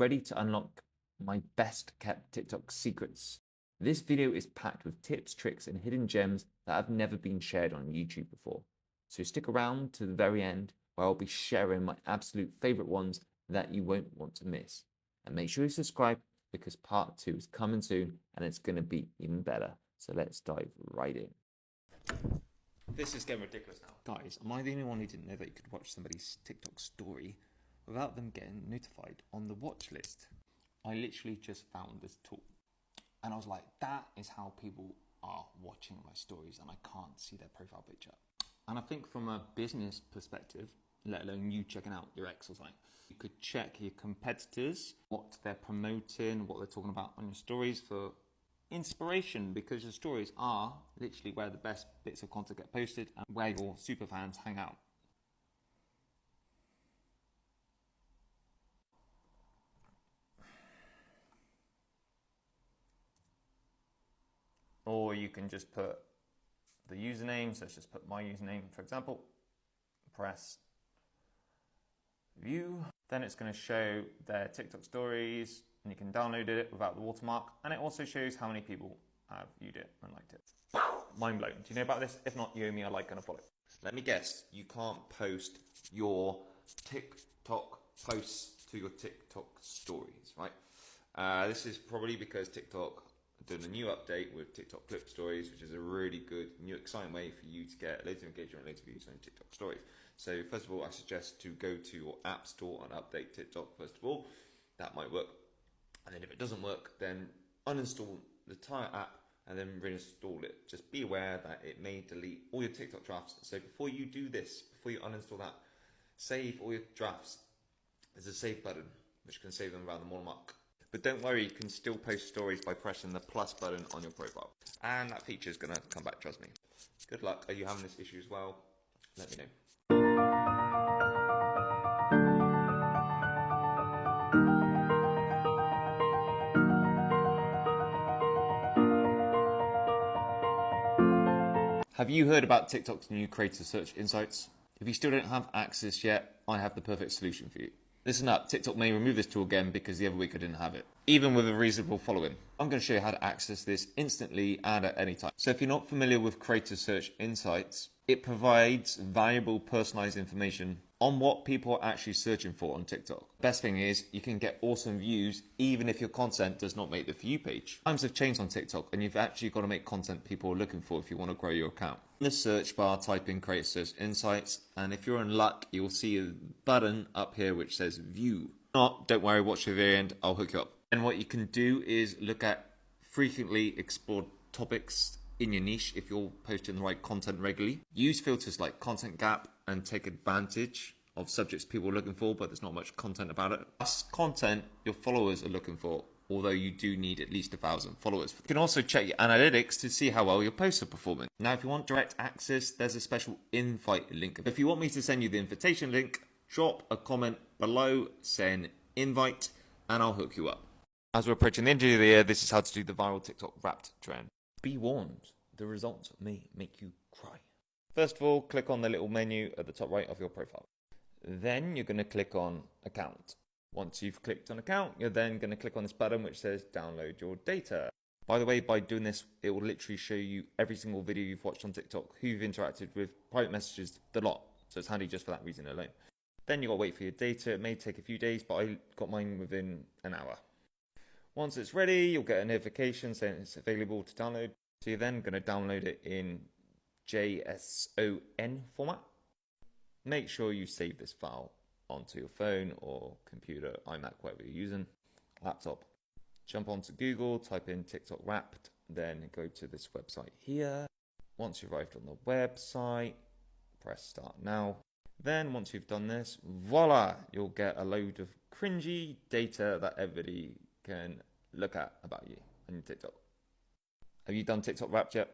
ready to unlock my best kept TikTok secrets. This video is packed with tips, tricks, and hidden gems that have never been shared on YouTube before. So stick around to the very end where I'll be sharing my absolute favorite ones that you won't want to miss. And make sure you subscribe because part 2 is coming soon and it's going to be even better. So let's dive right in. This is getting ridiculous now. Guys, am I the only one who didn't know that you could watch somebody's TikTok story without them getting notified on the watch list? I literally just found this tool and I was like, that is how people are watching my stories and I can't see their profile picture. And I think from a business perspective, let alone you checking out your ex or something, you could check your competitors, what they're promoting, what they're talking about on your stories for inspiration, because your stories are literally where the best bits of content get posted and where your super fans hang out. Or you can just put the username, so let's just put my username, for example, press view, then it's going to show their TikTok stories and you can download it without the watermark, and it also shows how many people have viewed it and liked it. Mind blown. Do you know about this? If not, you owe me a like and a follow. Let me guess, you can't post your TikTok posts to your TikTok stories, right? This is probably because TikTok done a new update with TikTok clip stories, which is a really good new exciting way for you to get loads of engagement, loads of views on TikTok stories. So first of all, I suggest to go to your app store and update TikTok first of all. That might work. And then if it doesn't work, then uninstall the entire app and then reinstall it. Just be aware that it may delete all your TikTok drafts. So before you do this, before you uninstall that, save all your drafts. There's a save button, which can save them around the watermark. But don't worry, you can still post stories by pressing the plus button on your profile. And that feature is going to come back, trust me. Good luck. Are you having this issue as well? Let me know. Have you heard about TikTok's new creator search insights? If you still don't have access yet, I have the perfect solution for you. Listen up, TikTok may remove this tool again because the other week I didn't have it, even with a reasonable following. I'm going to show you how to access this instantly and at any time. So if you're not familiar with creator search insights, it provides valuable personalized information on what people are actually searching for on TikTok. Best thing is you can get awesome views even if your content does not make the For You page. Times have changed on TikTok and you've actually got to make content people are looking for if you want to grow your account. In the search bar, type in Creator Search Insights, and if you're in luck, you'll see a button up here which says View. If not, don't worry, watch to the very end, I'll hook you up. And what you can do is look at frequently explored topics in your niche if you're posting the right content regularly. Use filters like content gap and take advantage of subjects people are looking for, but there's not much content about it. Plus content your followers are looking for, although you do need at least 1,000 followers. You can also check your analytics to see how well your posts are performing. Now, if you want direct access, there's a special invite link. If you want me to send you the invitation link, drop a comment below saying invite and I'll hook you up. As we're approaching the end of the year, this is how to do the viral TikTok Wrapped trend. Be warned, the results may make you cry. First of all, click on the little menu at the top right of your profile. Then you're going to click on account. Once you've clicked on account, you're then going to click on this button which says download your data. By the way, by doing this, it will literally show you every single video you've watched on TikTok, who you've interacted with, private messages, the lot. So it's handy just for that reason alone. Then you got to wait for your data. It may take a few days, but I got mine within an hour. Once it's ready, you'll get a notification saying it's available to download. So you're then going to download it in JSON format. Make sure you save this file onto your phone or computer, iMac, whatever you're using, laptop. Jump onto Google, type in TikTok Wrapped, then go to this website here. Once you've arrived on the website, press start now. Then once you've done this, voila, you'll get a load of cringy data that everybody can look at about you on your TikTok. Have you done TikTok Wrapped yet?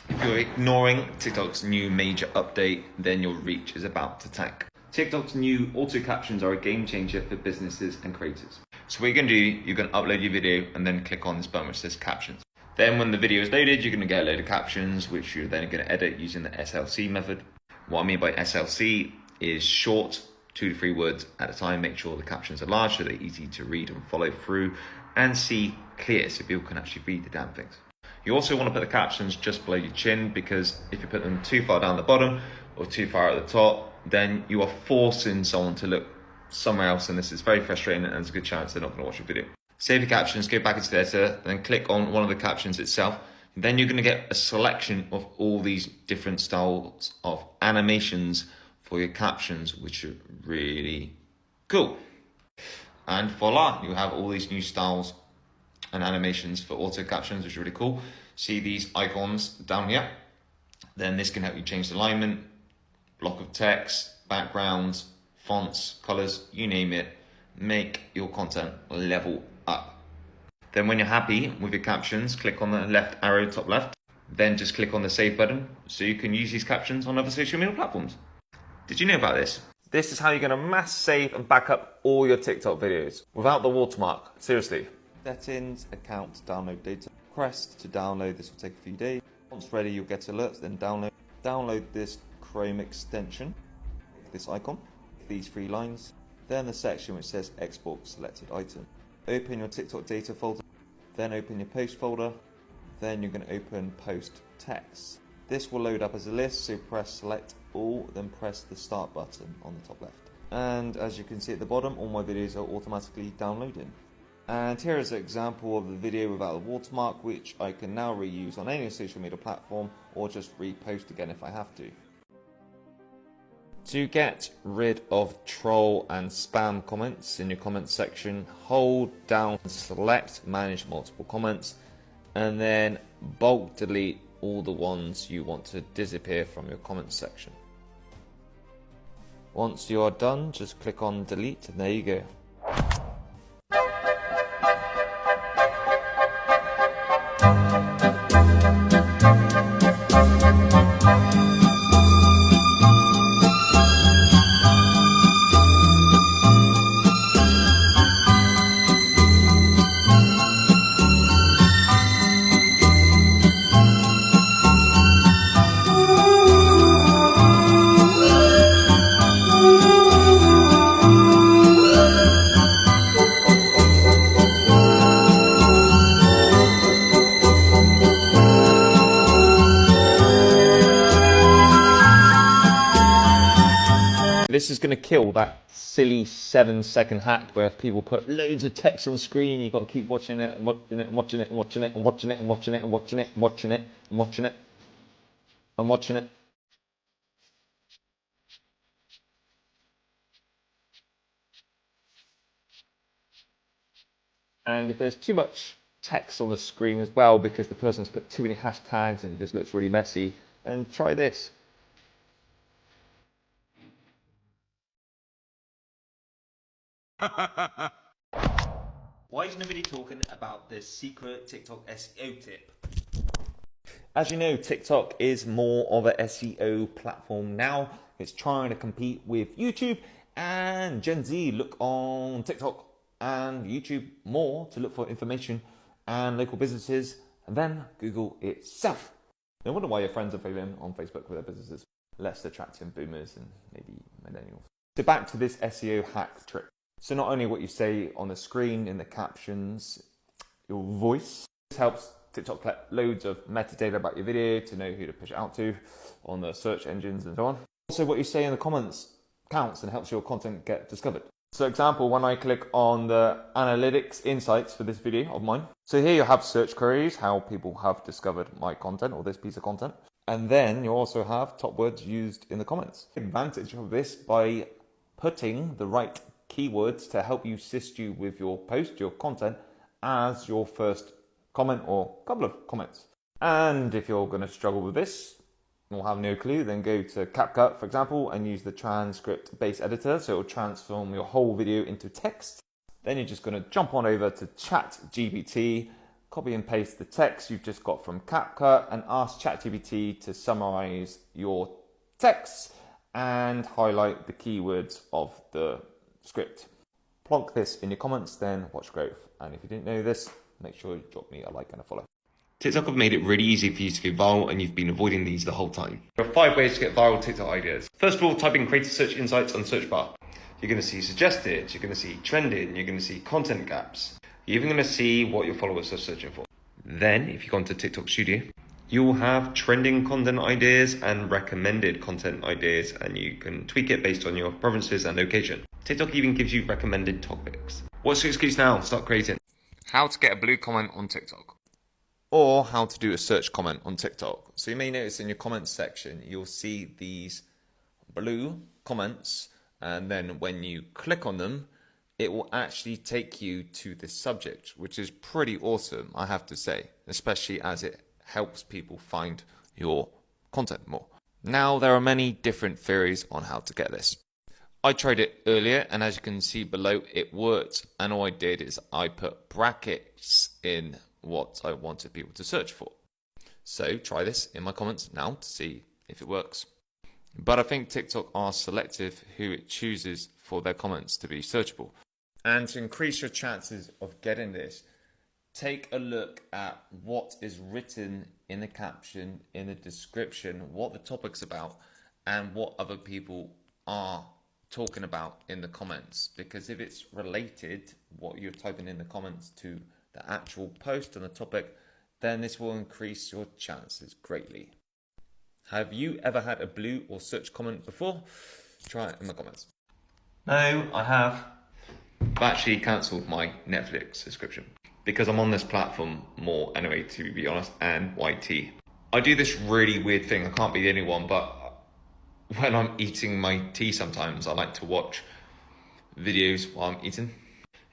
If you're ignoring TikTok's new major update, then your reach is about to tank. TikTok's new auto captions are a game changer for businesses and creators. So what you're going to do, you're going to upload your video and then click on this button which says captions. Then when the video is loaded, you're going to get a load of captions which you're then going to edit using the SLC method. What I mean by SLC is short, 2 to 3 words at a time. Make sure the captions are large so they're easy to read and follow through and see clear so people can actually read the damn things. You also want to put the captions just below your chin, because if you put them too far down the bottom or too far at the top, then you are forcing someone to look somewhere else, and this is very frustrating and there's a good chance they're not going to watch your video. Save your captions, go back into the editor, then click on one of the captions itself. Then you're going to get a selection of all these different styles of animations for your captions, which are really cool. And voila, you have all these new styles and animations for auto captions, which is really cool. See these icons down here? Then this can help you change the alignment, block of text, backgrounds, fonts, colors, you name it. Make your content level up. Then when you're happy with your captions, click on the left arrow top left. Then just click on the save button so you can use these captions on other social media platforms. Did you know about this? This is how you're going to mass save and back up all your TikTok videos without the watermark. Seriously. Settings, account, download data. Request to download. This will take a few days. Once ready, you'll get alerts. Then download this Chrome extension. This icon. These 3 lines. Then the section which says export selected item. Open your TikTok data folder. Then open your post folder. Then you're going to open post text. This will load up as a list, so press select all, then press the start button on the top left. And as you can see at the bottom, all my videos are automatically downloading. And here is an example of the video without a watermark, which I can now reuse on any social media platform or just repost again if I have to. To get rid of troll and spam comments in your comments section, hold down and select manage multiple comments, and then bulk delete all the ones you want to disappear from your comments section. Once you are done, just click on delete and there you go. This is going to kill that silly 7-second hack where people put loads of text on screen. You've got to keep watching it and watching it and watching it and watching it and watching it and watching it and watching it and watching it and watching it and watching it. And if there's too much text on the screen as well because the person's put too many hashtags and it just looks really messy, and try this. Why is nobody talking about this secret TikTok SEO tip? As you know, TikTok is more of a SEO platform now. It's trying to compete with YouTube, and Gen Z look on TikTok and YouTube more to look for information and local businesses than Google itself. No wonder why your friends are failing on Facebook with their businesses. Less attracting boomers and maybe millennials. So back to this SEO hack trick. So not only what you say on the screen, in the captions, your voice. This helps TikTok collect loads of metadata about your video to know who to push it out to on the search engines and so on. Also what you say in the comments counts and helps your content get discovered. So example, when I click on the analytics insights for this video of mine. So here you have search queries, how people have discovered my content or this piece of content. And then you also have top words used in the comments. Advantage of this by putting the right keywords to help you assist you with your post, your content, as your first comment or couple of comments. And if you're going to struggle with this or have no clue, then go to CapCut, for example, and use the transcript-based editor, so it will transform your whole video into text. Then you're just going to jump on over to ChatGPT, copy and paste the text you've just got from CapCut, and ask ChatGPT to summarize your text and highlight the keywords of the script. Plonk this in your comments, then watch growth. And if you didn't know this, make sure you drop me a like and a follow. TikTok have made it really easy for you to go viral, and you've been avoiding these the whole time. There are 5 ways to get viral TikTok ideas. First of all, type in creator search insights on the search bar. You're going to see suggested, you're going to see trending, you're going to see content gaps. You're even going to see what your followers are searching for. Then, if you go into TikTok Studio, you'll have trending content ideas and recommended content ideas, and you can tweak it based on your preferences and location. TikTok even gives you recommended topics. What's your excuse now? Start creating. How to get a blue comment on TikTok. Or how to do a search comment on TikTok. So you may notice in your comments section, you'll see these blue comments, and then when you click on them, it will actually take you to the subject, which is pretty awesome, I have to say, especially as it helps people find your content more. Now, there are many different theories on how to get this. I tried it earlier, and as you can see below, it worked. And all I did is I put brackets in what I wanted people to search for. So try this in my comments now to see if it works. But I think TikTok are selective who it chooses for their comments to be searchable. And to increase your chances of getting this, take a look at what is written in the caption, in the description, what the topic's about, and what other people are talking about in the comments. Because if it's related, what you're typing in the comments, to the actual post and the topic, then this will increase your chances greatly. Have you ever had a blue or search comment before? Try it in the comments. No, I have. I've actually cancelled my Netflix subscription because I'm on this platform more anyway, to be honest, and YT. I do this really weird thing. I can't be the only one, but when I'm eating my tea sometimes, I like to watch videos while I'm eating.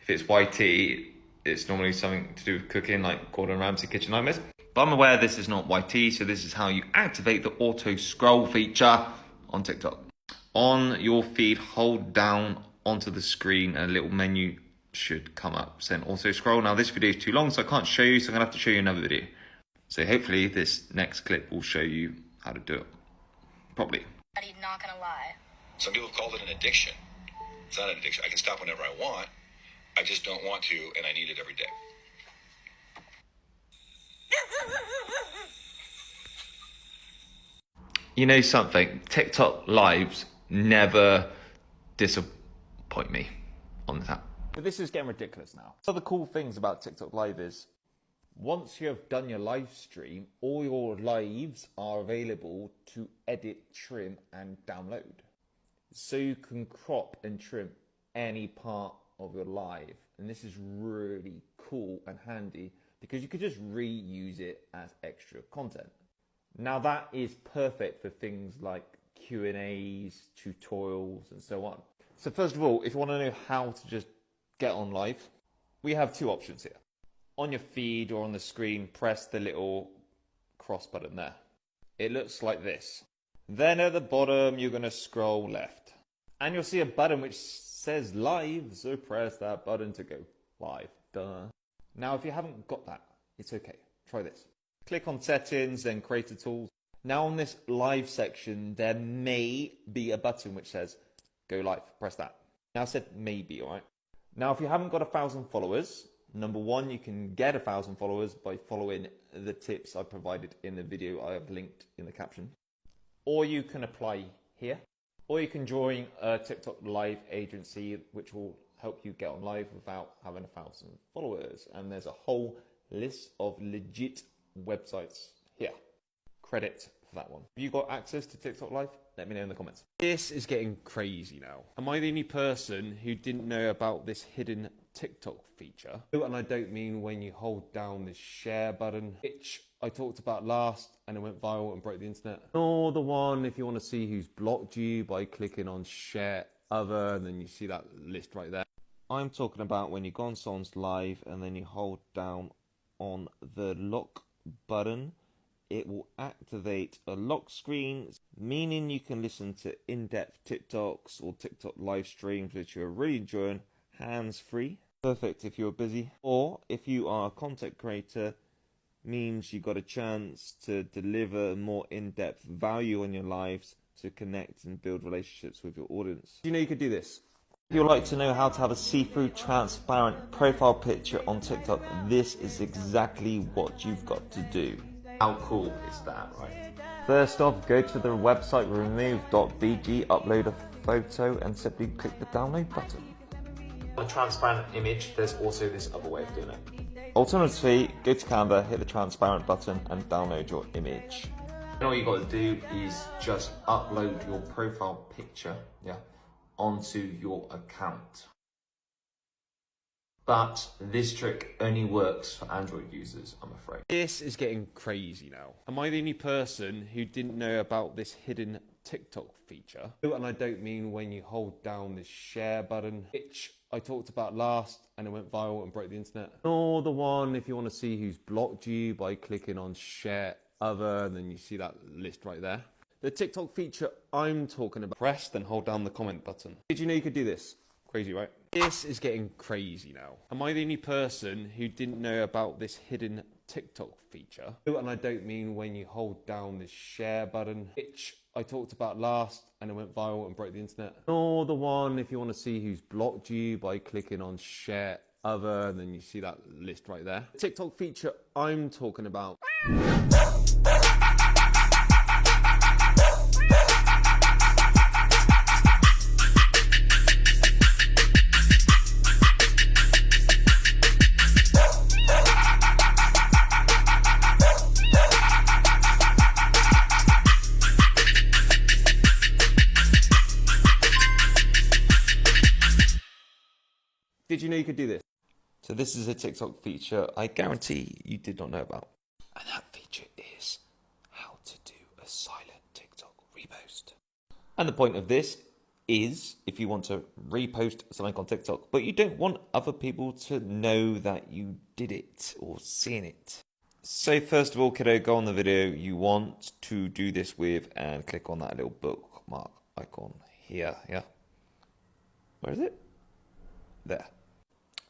If it's YT, it's normally something to do with cooking, like Gordon Ramsay Kitchen Nightmares. But I'm aware this is not YT, so this is how you activate the auto scroll feature on TikTok. On your feed, hold down onto the screen and a little menu should come up saying auto scroll. Now this video is too long, so I can't show you, so I'm gonna have to show you another video. So hopefully this next clip will show you how to do it properly. I'm not gonna lie. Some people have called it an addiction. It's not an addiction. I can stop whenever I want. I just don't want to, and I need it every day. You know something? TikTok lives never disappoint me on this app. But this is getting ridiculous now. So the cool things about TikTok Live is, once you have done your live stream, all your lives are available to edit, trim, and download. So you can crop and trim any part of your live. And this is really cool and handy because you could just reuse it as extra content. Now that is perfect for things like Q&As, tutorials, and so on. So first of all, if you want to know how to just get on live, we have two options here. On your feed or on the screen, press the little cross button there. It looks like this. Then at the bottom, you're going to scroll left. And you'll see a button which says live, so press that button to go live. Duh. Now, if you haven't got that, it's okay. Try this. Click on settings, then creator tools. Now on this live section, there may be a button which says go live. Press that. Now I said maybe, all right? Now, if you haven't got 1,000 followers, number one, you can get 1,000 followers by following the tips I provided in the video I have linked in the caption. Or you can apply here. Or you can join a TikTok live agency, which will help you get on live without having 1,000 followers. And there's a whole list of legit websites here. Credit for that one. Have you got access to TikTok Live? Let me know in the comments. This is getting crazy now. Am I the only person who didn't know about this hidden TikTok feature? And I don't mean when you hold down this share button, which I talked about last and it went viral and broke the internet. Or the one if you want to see who's blocked you by clicking on share other, and then you see that list right there. I'm talking about when you go on someone's live and then you hold down on the lock button. It will activate a lock screen, meaning you can listen to in-depth TikToks or TikTok live streams which you're really enjoying hands-free. Perfect if you're busy. Or if you are a content creator, means you got a chance to deliver more in-depth value on your lives to connect and build relationships with your audience. Do you know you could do this? If you'd like to know how to have a see-through transparent profile picture on TikTok, this is exactly what you've got to do. How cool is that, right? First off, go to the website remove.bg, upload a photo and simply click the download button. On a transparent image, there's also this other way of doing it. Alternatively, go to Canva, hit the transparent button and download your image. And all you got to do is just upload your profile picture, onto your account. But this trick only works for Android users, I'm afraid. This is getting crazy now. Am I the only person who didn't know about this hidden TikTok feature? And I don't mean when you hold down this share button, which I talked about last and it went viral and broke the internet. Or the one if you want to see who's blocked you by clicking on share other, and then you see that list right there. The TikTok feature I'm talking about, press then hold down the comment button. Did you know you could do this? Crazy, right? This is getting crazy now. Am I the only person who didn't know about this hidden TikTok feature? And I don't mean when you hold down this share button, which I talked about last and it went viral and broke the internet. Or the one if you want to see who's blocked you by clicking on share other, and then you see that list right there. The TikTok feature I'm talking about. Did you know you could do this? So this is a TikTok feature I guarantee you did not know about. And that feature is how to do a silent TikTok repost. And the point of this is if you want to repost something on TikTok, but you don't want other people to know that you did it or seen it. So first of all, kiddo, go on the video you want to do this with and click on that little bookmark icon here, Where is it? There.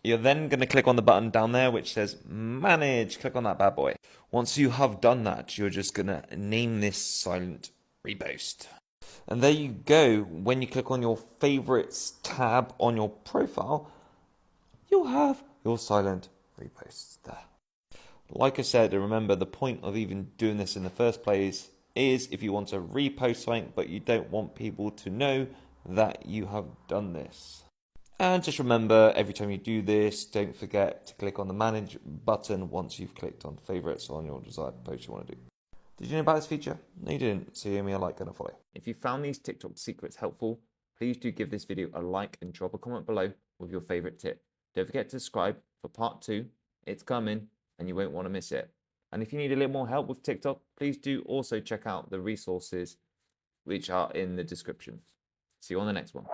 You're then going to click on the button down there which says manage. Click on that bad boy. Once you have done that, you're just going to name this silent repost. And there you go. When you click on your favorites tab on your profile, you'll have your silent reposts there. Like I said, remember the point of even doing this in the first place is if you want to repost something but you don't want people to know that you have done this. And just remember, every time you do this, don't forget to click on the manage button once you've clicked on favorites on your desired post you want to do. Did you know about this feature? No, you didn't. So give me a like and a follow. If you found these TikTok secrets helpful, please do give this video a like and drop a comment below with your favorite tip. Don't forget to subscribe for part 2. It's coming and you won't want to miss it. And if you need a little more help with TikTok, please do also check out the resources which are in the description. See you on the next one.